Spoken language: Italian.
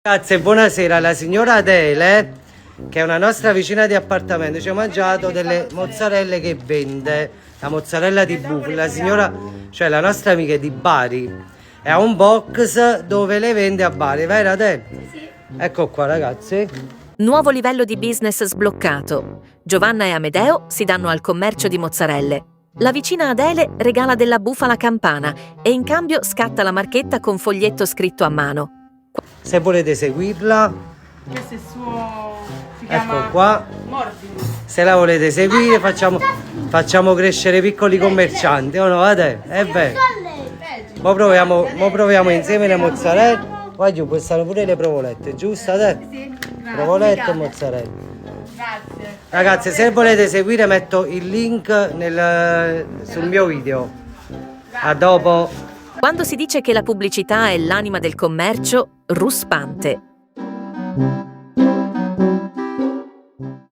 Grazie, buonasera. La signora Adele, che è una nostra vicina di appartamento, ci ha mangiato delle mozzarelle che vende, la mozzarella di bufala. La signora, cioè la nostra amica è di Bari, e ha un box dove le vende a Bari, vero Adele? Sì. Ecco qua ragazzi. Nuovo livello di business sbloccato. Giovanna e Amedeo si danno al commercio di mozzarelle. La vicina Adele regala della bufala campana e in cambio scatta la marchetta con foglietto scritto a mano. Se volete seguirla, Questo è il suo... si ecco chiama qua. Morbido. Se la volete seguire facciamo crescere piccoli commercianti, o no Adele? È vero. Mo proviamo insieme le mozzarelle. Guarda, queste puure le provolette, giusto Adele? Sì, grazie. Provolette e mozzarella. Grazie. Ragazzi, se volete seguire metto il link sul mio video. A dopo. Quando si dice che la pubblicità è l'anima del commercio, ruspante.